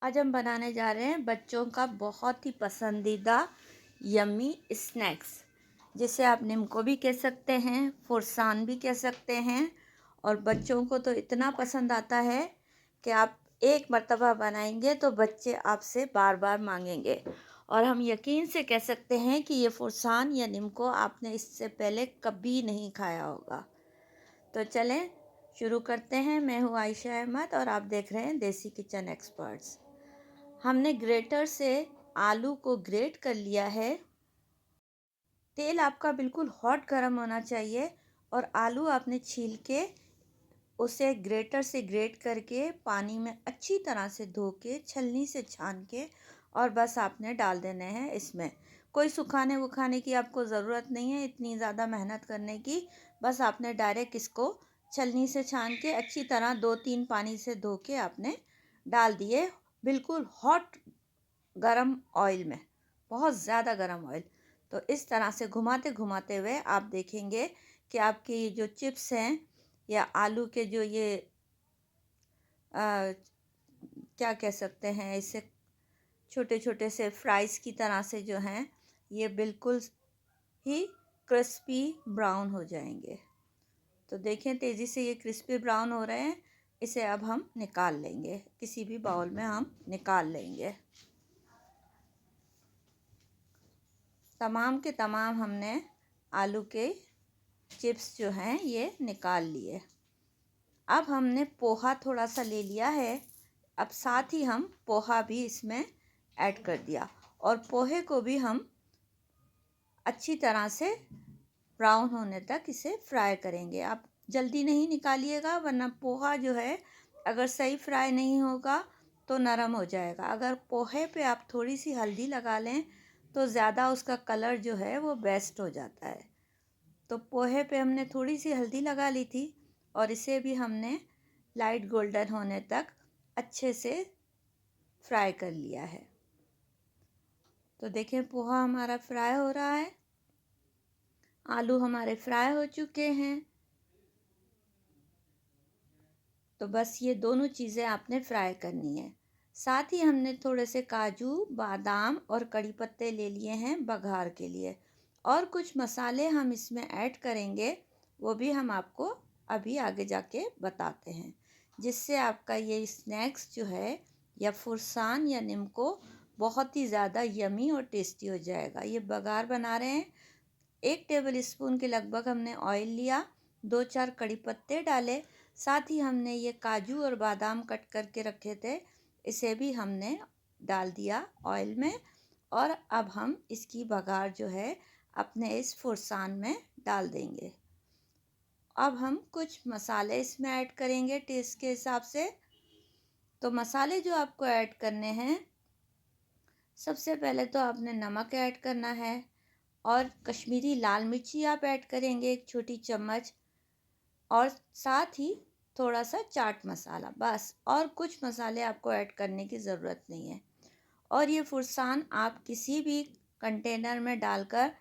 आज हम बनाने जा रहे हैं बच्चों का बहुत ही पसंदीदा यम्मी स्नैक्स, जिसे आप निम्को भी कह सकते हैं, फुरसान भी कह सकते हैं। और बच्चों को तो इतना पसंद आता है कि आप एक मर्तबा बनाएंगे तो बच्चे आपसे बार बार मांगेंगे। और हम यकीन से कह सकते हैं कि ये फुरसान या निम्को आपने इससे पहले कभी नहीं खाया होगा। तो चलें शुरू करते हैं। मैं हूँ आयशा अहमद और आप देख रहे हैं देसी किचन एक्सपर्ट्स। हमने ग्रेटर से आलू को ग्रेट कर लिया है। तेल आपका बिल्कुल हॉट गर्म होना चाहिए और आलू आपने छील के उसे ग्रेटर से ग्रेट करके पानी में अच्छी तरह से धो के छलनी से छान के और बस आपने डाल देने हैं। इसमें कोई सुखाने वुखाने की आपको ज़रूरत नहीं है, इतनी ज़्यादा मेहनत करने की। बस आपने डायरेक्ट इसको छलनी से छान के अच्छी तरह 2-3 पानी से धो के आपने डाल दिए बिल्कुल हॉट गरम ऑयल में, बहुत ज़्यादा गरम ऑयल। तो इस तरह से घुमाते घुमाते हुए आप देखेंगे कि आपकी जो चिप्स हैं या आलू के जो ये क्या कह सकते हैं इसे, छोटे छोटे से फ्राइज़ की तरह से जो हैं, ये बिल्कुल ही क्रिस्पी ब्राउन हो जाएंगे। तो देखें तेज़ी से ये क्रिस्पी ब्राउन हो रहे हैं। इसे अब हम निकाल लेंगे, किसी भी बाउल में हम निकाल लेंगे। तमाम के तमाम हमने आलू के चिप्स जो हैं ये निकाल लिए। अब हमने पोहा थोड़ा सा ले लिया है। अब साथ ही हम पोहा भी इसमें ऐड कर दिया और पोहे को भी हम अच्छी तरह से ब्राउन होने तक इसे फ्राई करेंगे। आप जल्दी नहीं निकालिएगा, वरना पोहा जो है अगर सही फ्राई नहीं होगा तो नरम हो जाएगा। अगर पोहे पे आप थोड़ी सी हल्दी लगा लें तो ज़्यादा उसका कलर जो है वो बेस्ट हो जाता है। तो पोहे पे हमने थोड़ी सी हल्दी लगा ली थी और इसे भी हमने लाइट गोल्डन होने तक अच्छे से फ्राई कर लिया है। तो देखें पोहा हमारा फ्राई हो रहा है, आलू हमारे फ्राई हो चुके हैं। तो बस ये दोनों चीज़ें आपने फ्राई करनी है। साथ ही हमने थोड़े से काजू, बादाम और कड़ी पत्ते ले लिए हैं बघार के लिए। और कुछ मसाले हम इसमें ऐड करेंगे, वो भी हम आपको अभी आगे जाके बताते हैं, जिससे आपका ये स्नैक्स जो है या फुरसान या निम्को बहुत ही ज़्यादा यमी और टेस्टी हो जाएगा। ये बघार बना रहे हैं। 1 टेबल स्पून के लगभग हमने ऑयल लिया, 2-4 कड़ी पत्ते डाले, साथ ही हमने ये काजू और बादाम कट करके रखे थे, इसे भी हमने डाल दिया ऑयल में। और अब हम इसकी बघार जो है अपने इस फुरसान में डाल देंगे। अब हम कुछ मसाले इसमें ऐड करेंगे टेस्ट के हिसाब से। तो मसाले जो आपको ऐड करने हैं, सबसे पहले तो आपने नमक ऐड करना है और कश्मीरी लाल मिर्ची आप ऐड करेंगे 1 छोटी चम्मच, और साथ ही थोड़ा सा चाट मसाला, बस। और कुछ मसाले आपको ऐड करने की ज़रूरत नहीं है। और ये फुरसान आप किसी भी कंटेनर में डालकर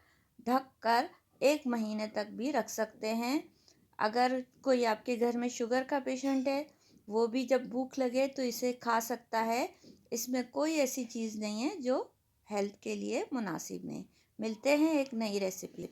ढक कर 1 महीने तक भी रख सकते हैं। अगर कोई आपके घर में शुगर का पेशेंट है, वो भी जब भूख लगे तो इसे खा सकता है। इसमें कोई ऐसी चीज़ नहीं है जो हेल्थ के लिए मुनासिब नहीं। मिलते हैं एक नई रेसिपी।